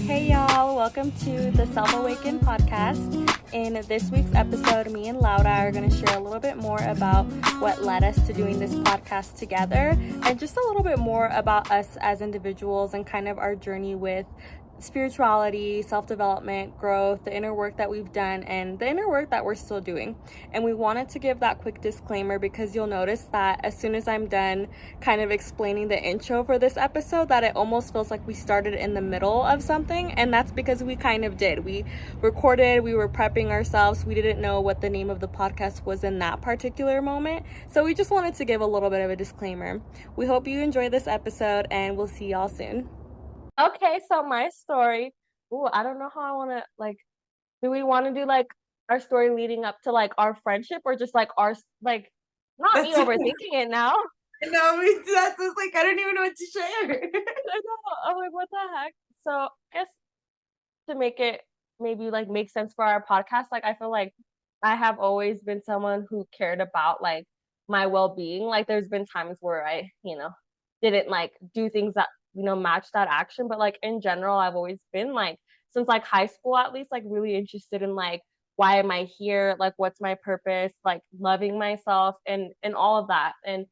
Hey y'all, welcome to the Self Awaken podcast. In this week's episode, me and Laura are going to share a little bit more about what led us to doing this podcast together and just a little bit more about us as individuals and kind of our journey with spirituality, self-development, growth, the inner work that we've done, and the inner work that we're still doing. And we wanted to give that quick disclaimer because you'll notice that as soon as I'm done kind of explaining the intro for this episode, that it almost feels like we started in the middle of something, and that's because we kind of did. We recorded, we were prepping ourselves, we didn't know what the name of the podcast was in that particular moment, so we just wanted to give a little bit of a disclaimer. We hope you enjoy this episode, and we'll see y'all soon. Okay, so my story. Ooh, I don't know how I want to do we want to do our story leading up to our friendship or just not me overthinking it now. No, that's just I don't even know what to share. I know. I'm like, what the heck? So I guess to make it maybe make sense for our podcast, I feel like I have always been someone who cared about my well-being. There's been times where I, didn't do things that match that action, but in general I've always been since high school at least really interested in why am I here, what's my purpose, loving myself and all of that. And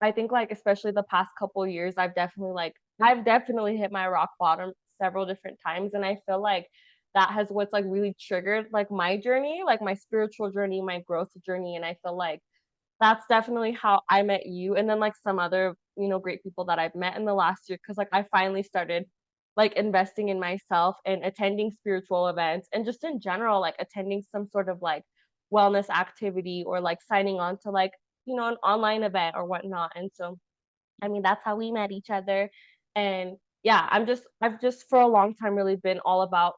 I think especially the past couple years I've definitely hit my rock bottom several different times, and I feel like that has what's really triggered my journey, my spiritual journey, my growth journey. And I feel like that's definitely how I met you, and then some other great people that I've met in the last year, because I finally started investing in myself and attending spiritual events, and just in general attending some sort of wellness activity, or signing on to an online event or whatnot. And so I mean, that's how we met each other. And yeah, I've just for a long time really been all about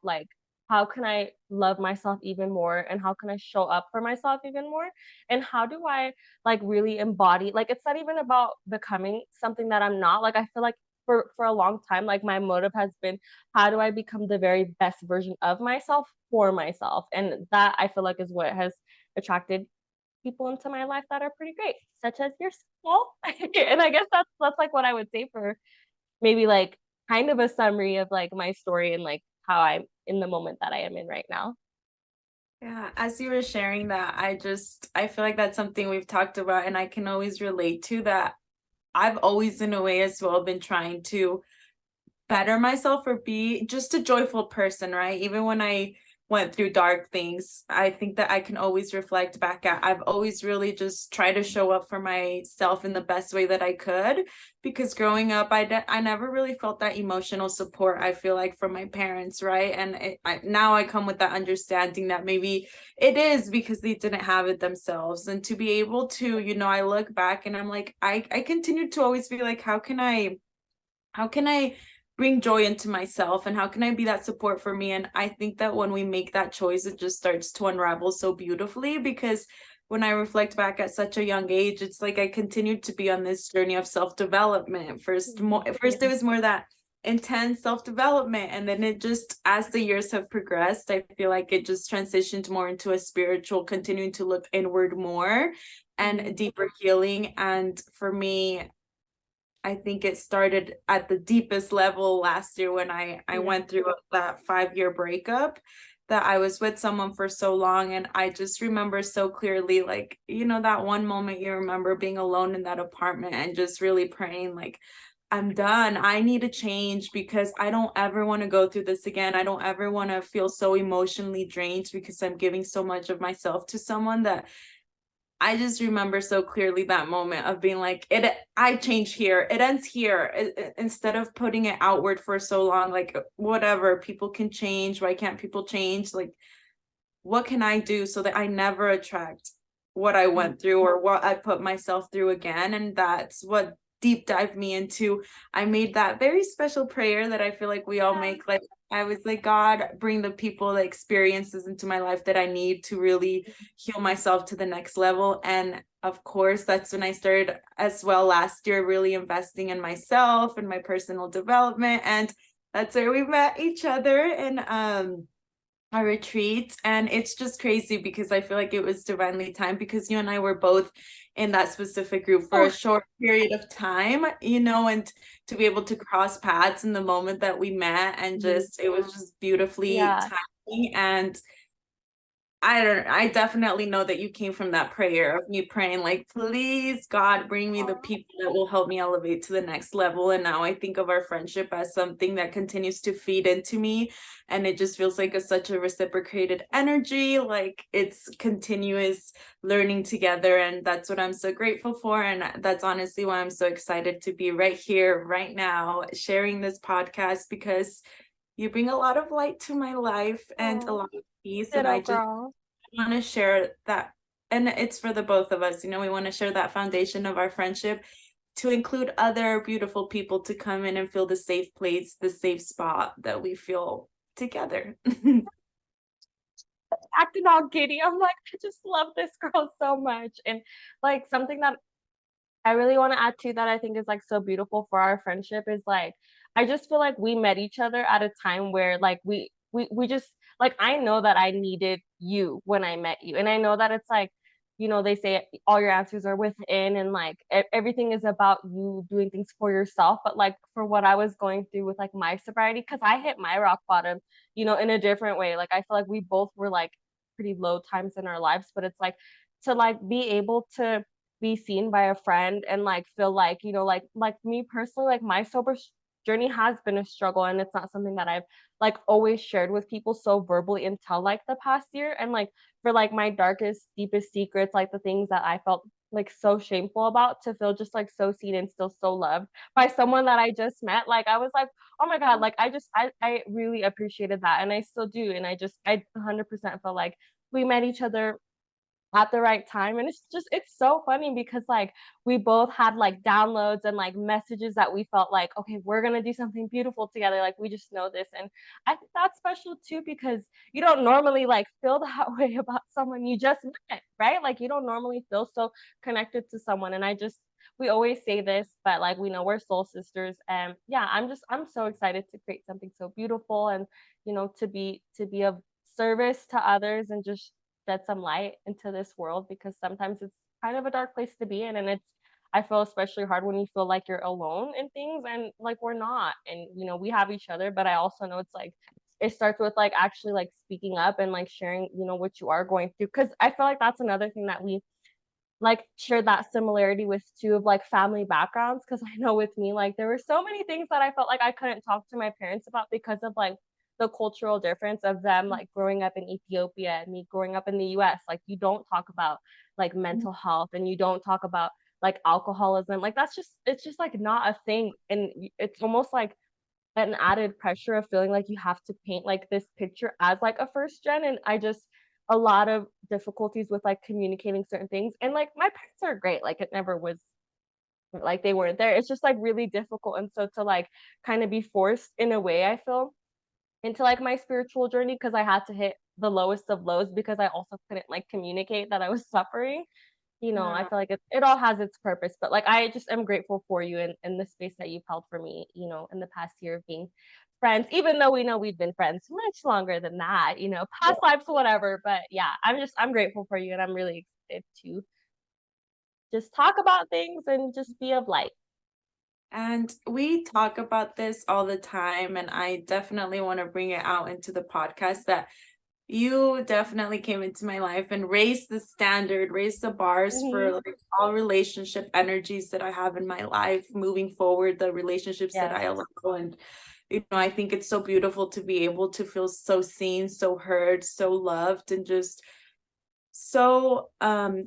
how can I love myself even more, and how can I show up for myself even more, and how do I really embody, it's not even about becoming something that I'm not. I feel like for a long time my motive has been, how do I become the very best version of myself for myself? And that I feel like is what has attracted people into my life that are pretty great, such as yourself. And I guess that's what I would say for maybe kind of a summary of my story and how I'm in the moment that I am in right now. Yeah, as you were sharing that, I feel like that's something we've talked about, and I can always relate to that. I've always in a way as well been trying to better myself or be just a joyful person, right? Even when I went through dark things, I think that I can always reflect back at, I've always really just tried to show up for myself in the best way that I could, because growing up I never really felt that emotional support, I feel like, from my parents, right? And now I come with that understanding that maybe it is because they didn't have it themselves. And to be able to, I look back and I'm like, I continue to always be like, how can I bring joy into myself, and how can I be that support for me? And I think that when we make that choice, it just starts to unravel so beautifully, because when I reflect back at such a young age, it's I continued to be on this journey of self-development. First it was more that intense self-development, and then it just, as the years have progressed, I feel like it just transitioned more into a spiritual, continuing to look inward more and deeper healing. And for me, I think it started at the deepest level last year when I went through that 5-year breakup, that I was with someone for so long. And I just remember so clearly, that one moment you remember being alone in that apartment and just really praying, I'm done. I need a change, because I don't ever want to go through this again. I don't ever want to feel so emotionally drained because I'm giving so much of myself to someone. That I just remember so clearly that moment of being like, I change here, it ends here. Instead of putting it outward for so long, whatever, people can change, why can't people change? What can I do so that I never attract what I went through or what I put myself through again? And that's what deep dived me into. I made that very special prayer that I feel like we all make. I was like, God, bring the people, the experiences into my life that I need to really heal myself to the next level. And of course, that's when I started as well last year, really investing in myself and my personal development. And that's where we met each other. And our retreat, and it's just crazy because I feel like it was divinely timed because you and I were both in that specific group for a Oh, short period of time, you know, and to be able to cross paths in the moment that we met, and just it was just beautifully yeah. timing. And I definitely know that you came from that prayer of me praying, like, please, God, bring me the people that will help me elevate to the next level. And now I think of our friendship as something that continues to feed into me. And it just feels like such a reciprocated energy, like it's continuous learning together. And that's what I'm so grateful for. And that's honestly why I'm so excited to be right here, right now, sharing this podcast, because you bring a lot of light to my life and a Oh, lot of peace. And ditto, I just girl. want to share that, and it's for the both of us, you know, we want to share that foundation of our friendship to include other beautiful people to come in and feel the safe place, the safe spot that we feel together. Acting all giddy. I'm like, I just love this girl so much. And like something that I really want to add to that I think is like so beautiful for our friendship is like I just feel like we met each other at a time where like we just like I know that I needed you when I met you. And I know that it's like, you know, they say all your answers are within and like everything is about you doing things for yourself. But like for what I was going through with like my sobriety, because I hit my rock bottom, you know, in a different way. Like I feel like we both were like pretty low times in our lives, but it's like to like be able to be seen by a friend and like feel like you know like me personally like my journey has been a struggle and it's not something that I've like always shared with people so verbally until like the past year and like for like my darkest deepest secrets like the things that I felt like so shameful about to feel just like so seen and still so loved by someone that I just met like I was like oh my god like I really appreciated that and I still do and I 100% felt like we met each other at the right time. And it's just it's so funny because like we both had like downloads and like messages that we felt like, okay, we're gonna do something beautiful together. Like we just know this. And I think that's special too because you don't normally like feel that way about someone you just met, right? Like you don't normally feel so connected to someone. And I just we always say this, but like we know we're soul sisters. And yeah, I'm so excited to create something so beautiful and you know to be of service to others and just shed some light into this world because sometimes it's kind of a dark place to be in and it's I feel especially hard when you feel like you're alone in things and like we're not and you know we have each other but I also know it's like it starts with like actually like speaking up and like sharing you know what you are going through because I feel like that's another thing that we like share that similarity with two of like family backgrounds because I know with me like there were so many things that I felt like I couldn't talk to my parents about because of like the cultural difference of them like growing up in Ethiopia and me growing up in the US like you don't talk about like mental health and you don't talk about like alcoholism like that's just it's just like not a thing and it's almost like an added pressure of feeling like you have to paint like this picture as like a first gen and I just a lot of difficulties with like communicating certain things and like my parents are great like it never was like they weren't there it's just like really difficult and so to like kind of be forced in a way I feel into like my spiritual journey because I had to hit the lowest of lows because I also couldn't like communicate that I was suffering you know, I Yeah. feel like it all has its purpose, but like I just am grateful for you in the space that you've held for me, you know, in the past year of being friends, even though we know we've been friends much longer than that, you know, past lives, whatever. But yeah, I'm grateful for you and I'm really excited to just talk about things and just be of light. And we talk about this all the time, and I definitely want to bring it out into the podcast that you definitely came into my life and raised the standard, raised the bars Hmm. for like all relationship energies that I have in my life moving forward, the relationships that Yes. I allow. And, you know, I think it's so beautiful to be able to feel so seen, so heard, so loved, and just so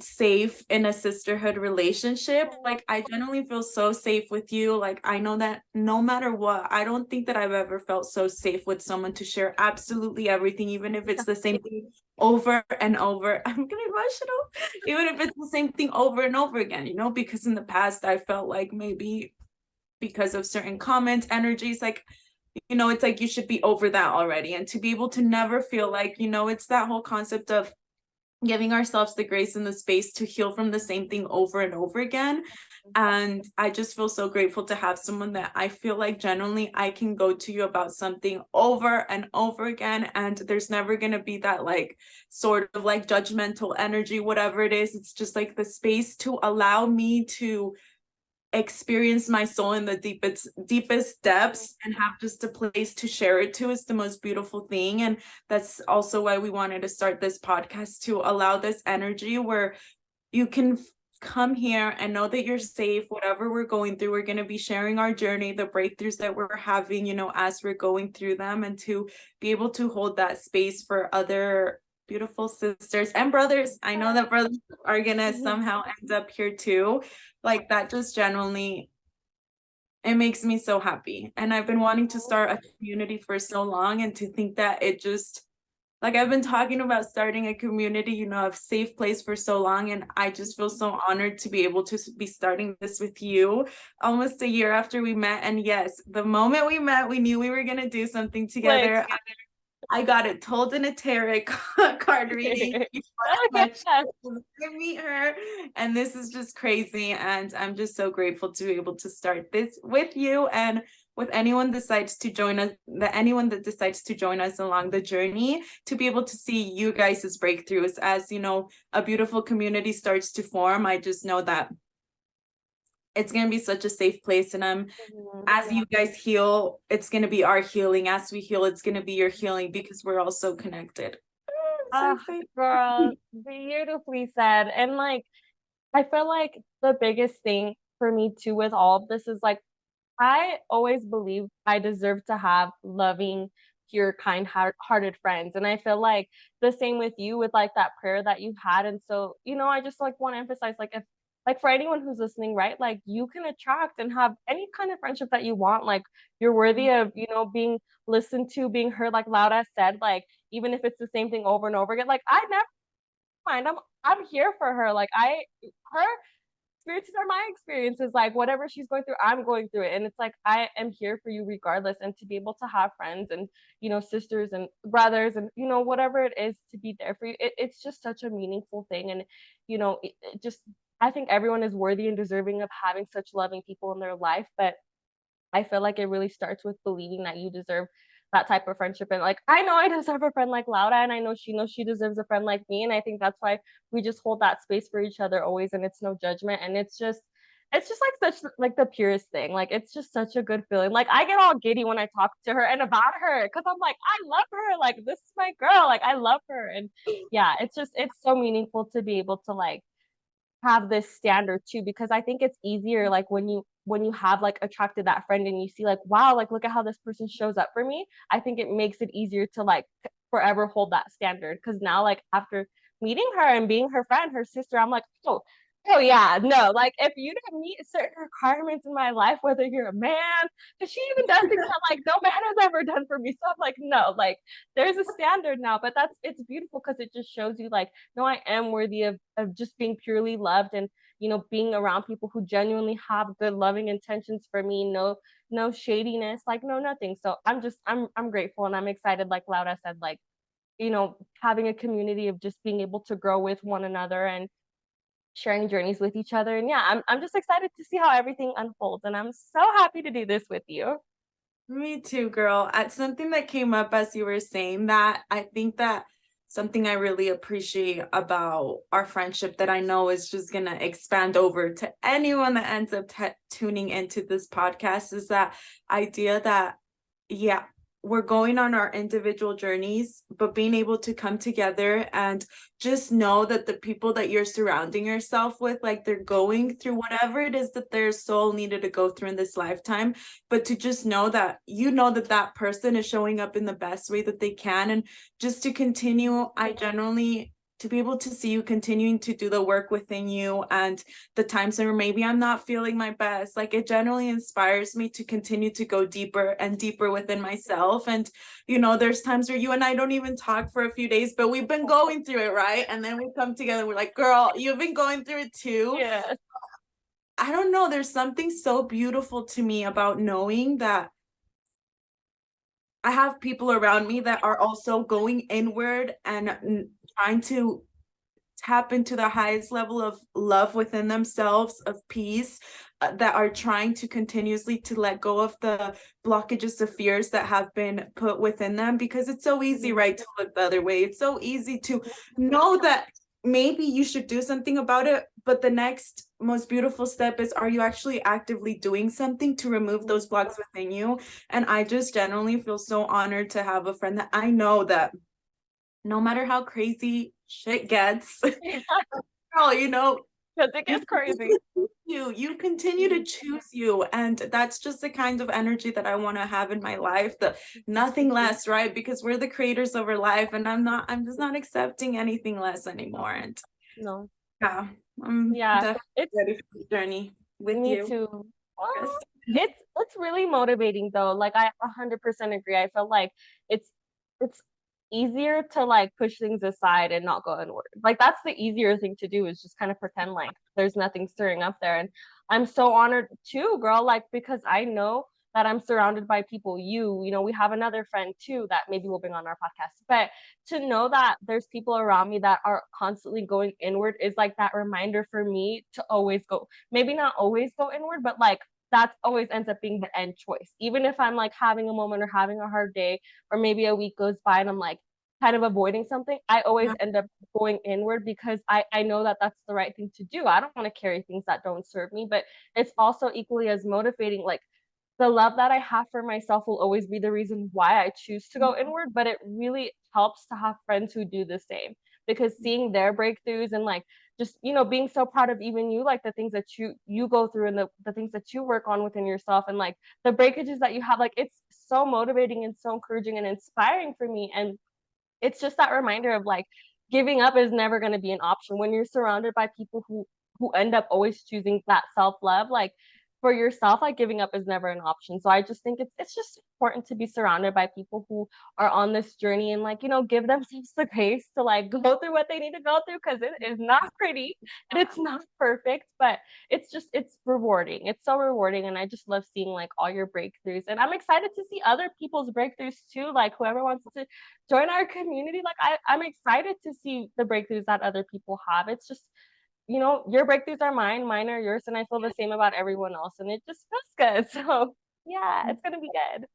safe in a sisterhood relationship. Like I generally feel so safe with you. Like I know that no matter what, I don't think that I've ever felt so safe with someone to share absolutely everything, even if it's the same thing over and over. I'm getting emotional. Even if it's the same thing over and over again, you know, because in the past I felt like maybe because of certain comments, energies, like, you know, it's like you should be over that already. And to be able to never feel like, you know, it's that whole concept of giving ourselves the grace and the space to heal from the same thing over and over again. And I just feel so grateful to have someone that I feel like genuinely I can go to you about something over and over again. And there's never going to be that like sort of like judgmental energy, whatever it is. It's just like the space to allow me to experience my soul in the deepest depths and have just a place to share it to is the most beautiful thing. And that's also why we wanted to start this podcast, to allow this energy where you can come here and know that you're safe. Whatever we're going through, we're going to be sharing our journey, the breakthroughs that we're having, you know, as we're going through them, and to be able to hold that space for other beautiful sisters and brothers. I know that brothers are gonna somehow end up here too. Like that just genuinely, it makes me so happy. And I've been wanting to start a community for so long, and to think that it just, like I've been talking about starting a community, you know, a safe place for so long. And I just feel so honored to be able to be starting this with you almost a year after we met. And yes, the moment we met, we knew we were going to do something together. I got it told in a tarot card reading before I meet her. And this is just crazy. And I'm just so grateful to be able to start this with you, and with anyone decides to join us, that anyone that decides to join us along the journey, to be able to see you guys' breakthroughs as, you know, a beautiful community starts to form. I just know that it's going to be such a safe place. And as you guys heal, it's going to be our healing. As we heal, it's going to be your healing, because we're all so connected. Girl, beautifully said. And like, I feel like the biggest thing for me too with all of this is like, I always believe I deserve to have loving, pure, kind-hearted friends. And I feel like the same with you, with like that prayer that you had. And so, you know, I just like want to emphasize, like, if like for anyone who's listening, right? Like you can attract and have any kind of friendship that you want. Like you're worthy of, you know, being listened to, being heard, like Laura said, like even if it's the same thing over and over again. Like I never mind. I'm here for her. Like her experiences are my experiences. Like whatever she's going through, I'm going through it. And it's like I am here for you regardless. And to be able to have friends and, you know, sisters and brothers and, you know, whatever it is, to be there for you, it's just such a meaningful thing. And, you know, it just, I think everyone is worthy and deserving of having such loving people in their life. But I feel like it really starts with believing that you deserve that type of friendship. And like, I know I deserve a friend like Laura, and I know she deserves a friend like me. And I think that's why we just hold that space for each other always. And it's no judgment. And it's just like such like the purest thing. Like it's just such a good feeling. Like I get all giddy when I talk to her and about her, because I'm like, I love her. Like this is my girl. Like I love her. And yeah, it's so meaningful to be able to like have this standard too, because I think it's easier like when you have like attracted that friend and you see like, wow, like look at how this person shows up for me. I think it makes it easier to like forever hold that standard, because now like after meeting her and being her friend, her sister, I'm like, oh yeah, no, like if you don't meet certain requirements in my life, whether you're a man, because she even does things that like no man has ever done for me. So I'm like, no, like there's a standard now. But it's beautiful because it just shows you like, no, I am worthy of just being purely loved, and you know, being around people who genuinely have good loving intentions for me. No shadiness, like no nothing. So I'm grateful, and I'm excited, like Laura said, like, you know, having a community of just being able to grow with one another and sharing journeys with each other. And yeah, I'm just excited to see how everything unfolds, and I'm so happy to do this with you. Me too, girl. At something that came up as you were saying that, I think that something I really appreciate about our friendship, that I know is just going to expand over to anyone that ends up tuning into this podcast, is that idea that, yeah, we're going on our individual journeys, but being able to come together and just know that the people that you're surrounding yourself with, like they're going through whatever it is that their soul needed to go through in this lifetime, but to just know that, you know, that that person is showing up in the best way that they can. And just to continue, I generally, to be able to see you continuing to do the work within you, and the times where maybe I'm not feeling my best, like it generally inspires me to continue to go deeper and deeper within myself. And you know, there's times where you and I don't even talk for a few days, but we've been going through it, right? And then we come together, we're like, girl, you've been going through it too. Yeah. I don't know, there's something so beautiful to me about knowing that I have people around me that are also going inward and trying to tap into the highest level of love within themselves, of peace, that are trying to continuously to let go of the blockages of fears that have been put within them, because it's so easy, right, to look the other way. It's so easy to know that maybe you should do something about it, but the next most beautiful step is, are you actually actively doing something to remove those blocks within you? And I just generally feel so honored to have a friend that I know that no matter how crazy shit gets, girl, you know, Because it you gets crazy. you continue to choose you, and that's just the kind of energy that I want to have in my life. The nothing less, right? Because we're the creators of our life, and I'm just not accepting anything less anymore. And No. yeah, I'm Yeah. definitely It's ready for the journey with me you. too. Yes. Well, it's really motivating though. Like I 100% agree. I feel like it's it's easier to like push things aside and not go inward. Like that's the easier thing to do is just kind of pretend like there's nothing stirring up there. And I'm so honored too, girl, like because I know that I'm surrounded by people. You know, we have another friend too that maybe we'll bring on our podcast. But to know that there's people around me that are constantly going inward is like that reminder for me to always go, maybe not always go inward, but like that always ends up being the end choice. Even if I'm like having a moment or having a hard day, or maybe a week goes by and I'm like kind of avoiding something, I always Yeah. end up going inward because I know that that's the right thing to do. I don't want to carry things that don't serve me, but it's also equally as motivating. Like the love that I have for myself will always be the reason why I choose to go inward, but it really helps to have friends who do the same because seeing their breakthroughs and like just being so proud of even you, like the things that you go through and the things that you work on within yourself and like the breakages that you have, like it's so motivating and so encouraging and inspiring for me. And it's just that reminder of like giving up is never going to be an option when you're surrounded by people who end up always choosing that self-love. Like for yourself, like giving up is never an option. So I just think it's just important to be surrounded by people who are on this journey and like give themselves the grace to like go through what they need to go through because it is not pretty and it's not perfect, but it's rewarding. It's so rewarding, and I just love seeing like all your breakthroughs, and I'm excited to see other people's breakthroughs too, like whoever wants to join our community. Like I'm excited to see the breakthroughs that other people have. It's just, your breakthroughs are mine are yours, and I feel the same about everyone else, and it just feels good. So yeah, it's gonna be good.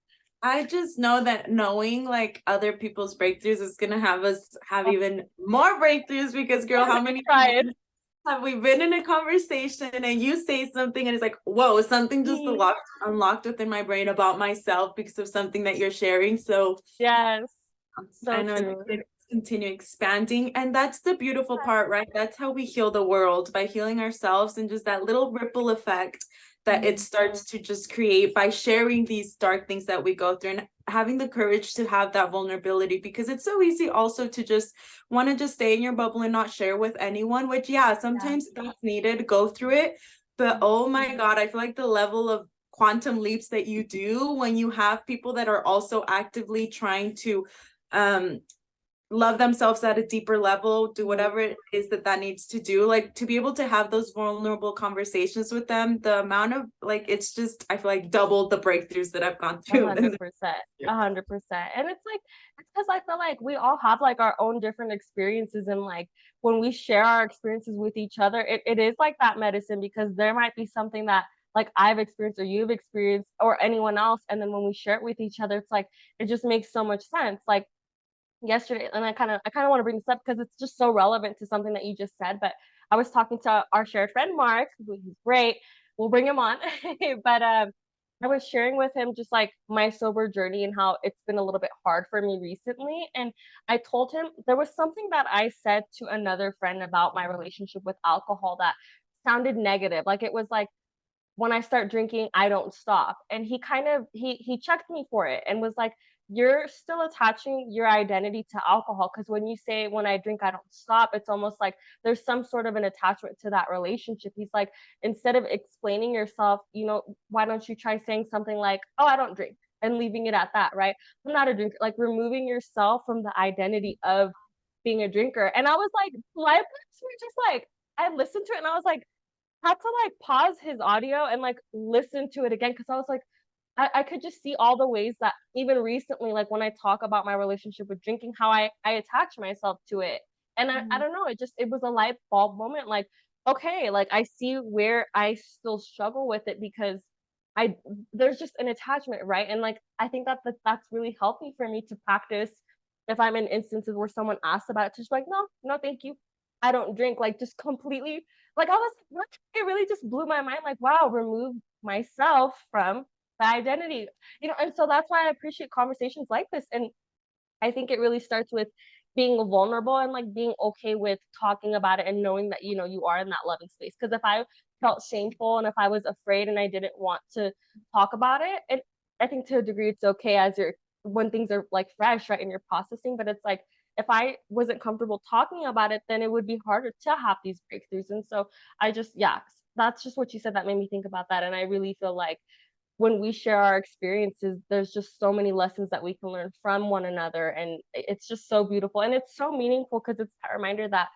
I just know that knowing like other people's breakthroughs is gonna have us have Oh, even more breakthroughs, because girl, how many try times have we been in a conversation and you say something and it's like, whoa, something just it. unlocked within my brain about myself because of something that you're sharing. So Yes, I so know that true. it continue expanding. And that's the beautiful part, right? That's how we heal the world, by healing ourselves, and just that little ripple effect that it starts to just create by sharing these dark things that we go through, and having the courage to have that vulnerability, because it's so easy also to just want to just stay in your bubble and not share with anyone, which yeah, Yeah. sometimes that's needed, go through it. But oh my God, I feel like the level of quantum leaps that you do when you have people that are also actively trying to um love themselves at a deeper level, do whatever it is that needs to do, like to be able to have those vulnerable conversations with them, the amount of like, it's just, I feel like doubled the breakthroughs that I've gone A through. 100%. 100%. And it's like, it's because I feel like we all have like our own different experiences. And like when we share our experiences with each other, it is like that medicine because there might be something that like I've experienced or you've experienced or anyone else. And then when we share it with each other, it's like it just makes so much sense. Like yesterday, and I kind of want to bring this up because it's just so relevant to something that you just said. But I was talking to our shared friend Mark, who's great. We'll bring him on. But I was sharing with him just like my sober journey and how it's been a little bit hard for me recently. And I told him there was something that I said to another friend about my relationship with alcohol that sounded negative. Like it was like when I start drinking, I don't stop. And he kind of he checked me for it and was like, "You're still attaching your identity to alcohol because when you say when I drink, I don't stop, it's almost like there's some sort of an attachment to that relationship." He's like, "Instead of explaining yourself, why don't you try saying something like, 'Oh, I don't drink,' and leaving it at that, right? I'm not a drinker." Like removing yourself from the identity of being a drinker. And I was like, my lips were just like I listened to it and I was like, had to like pause his audio and like listen to it again because I was like, I could just see all the ways that even recently, like when I talk about my relationship with drinking, how I attach myself to it. And I don't know, it was a light bulb moment, like, okay, like I see where I still struggle with it because I there's just an attachment, right? And like I think that's really healthy for me to practice if I'm in instances where someone asks about it, to just be like, no, no, thank you. I don't drink, like just completely like I was what? It really just blew my mind, like, wow, remove myself from the identity. And so that's why I appreciate conversations like this. And I think it really starts with being vulnerable and like being okay with talking about it and knowing that you are in that loving space. Because if I felt shameful and if I was afraid and I didn't want to talk about it, and I think to a degree it's okay as you're when things are like fresh, right, and you're processing. But it's like if I wasn't comfortable talking about it, then it would be harder to have these breakthroughs. And so yeah, that's just what you said that made me think about that. And I really feel like when we share our experiences, there's just so many lessons that we can learn from one another. And it's just so beautiful. And it's so meaningful because it's that reminder that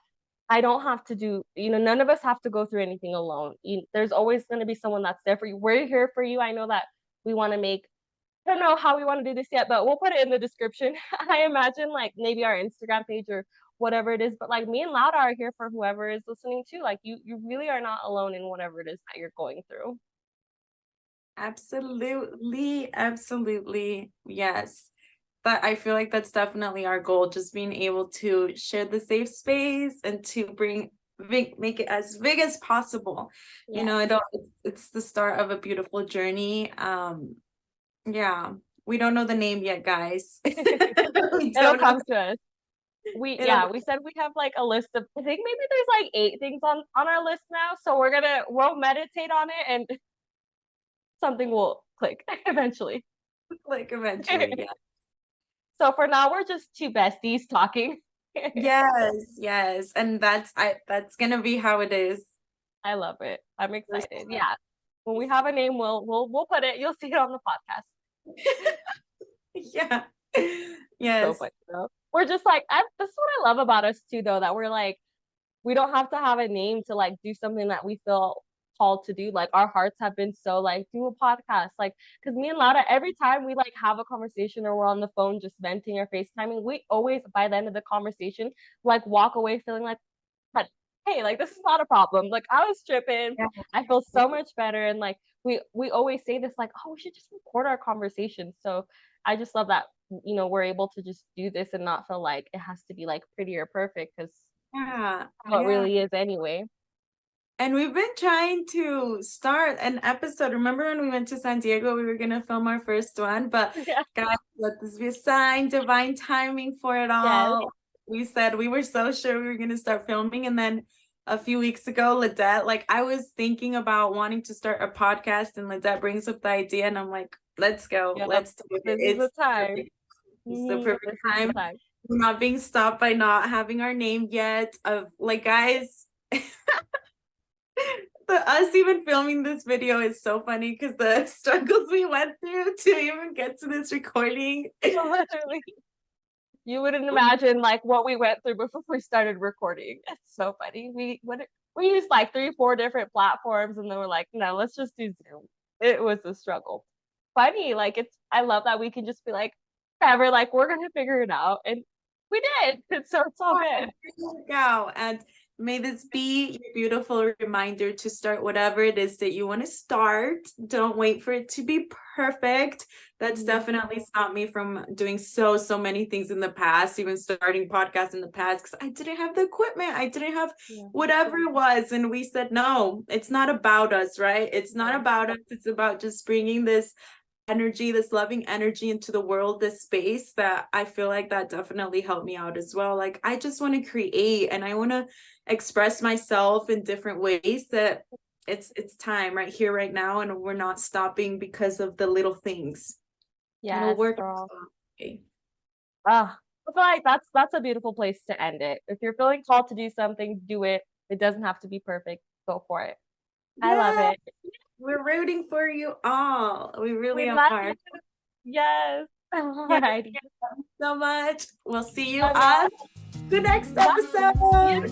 I don't have to none of us have to go through anything alone. There's always going to be someone that's there for you. We're here for you. I know that we want to I don't know how we want to do this yet, but we'll put it in the description. I imagine like maybe our Instagram page or whatever it is. But like me and Laura are here for whoever is listening too. Like you really are not alone in whatever it is that you're going through. Absolutely, absolutely. Yes. But I feel like that's definitely our goal, just being able to share the safe space and to make it as big as possible. You Yeah. know, it's the start of a beautiful journey. Yeah. We don't know the name yet, guys. We It'll don't know. come to us. It'll We said we have like a list of I think maybe there's like 8 things on our list now. So we'll meditate on it and something will click eventually. click eventually. Yeah. So for now we're just two besties talking. Yes, yes. And that's gonna be how it is. I love it. I'm excited. Yeah. When we have a name, we'll put it. You'll see it on the podcast. Yeah. So Yes. funny though. We're just like this is what I love about us too, though, that we're like we don't have to have a name to like do something that we feel called to do. Like our hearts have been so like do a podcast. Like because me and Laura, every time we like have a conversation or we're on the phone just venting or FaceTiming, we always by the end of the conversation like walk away feeling like, hey, like this is not a problem. Like I was tripping. Yeah. I feel so much better. And like we always say this, like, oh, we should just record our conversation. So I just love that, we're able to just do this and not feel like it has to be like pretty or perfect because Yeah. how it really is anyway. And we've been trying to start an episode. Remember when we went to San Diego, we were gonna film our first one, but Yeah. guys, let this be a sign, divine timing for it Yes. all. We said we were so sure we were gonna start filming, and then a few weeks ago, Lidette, like I was thinking about wanting to start a podcast, and Lidette brings up the idea, and I'm like, let's go, Yep. let's do it. This is the time. It's the perfect This is time. the time. We're not being stopped by not having our name yet. Of like, guys. Us even filming this video is so funny because the struggles we went through to even get to this recording. Literally. You wouldn't imagine like what we went through before we started recording. It's so funny. We used like 3-4 different platforms and then we're like, no, let's just do Zoom. It was a struggle. Funny, like I love that we can just be like, whatever, like we're gonna figure it out. And we did. So it's all good. Go. And may this be your beautiful reminder to start whatever it is that you want to start. Don't wait for it to be perfect. That's definitely stopped me from doing so many things in the past, even starting podcasts in the past, because I didn't have the equipment. I didn't have whatever it was. And we said, no, it's not about us, right? It's not about us. It's about just bringing this energy, this loving energy into the world, this space that I feel like that definitely helped me out as well. Like I just want to create and I want to express myself in different ways that it's time right here, right now, and we're not stopping because of the little things. Yeah, it'll work. Okay. I feel like that's a beautiful place to end it. If you're feeling called to do something, do it. It doesn't have to be perfect. Go for it. I love it. We're rooting for you all. We really are. Yes. All right. Thank you so much. We'll see you on the next episode.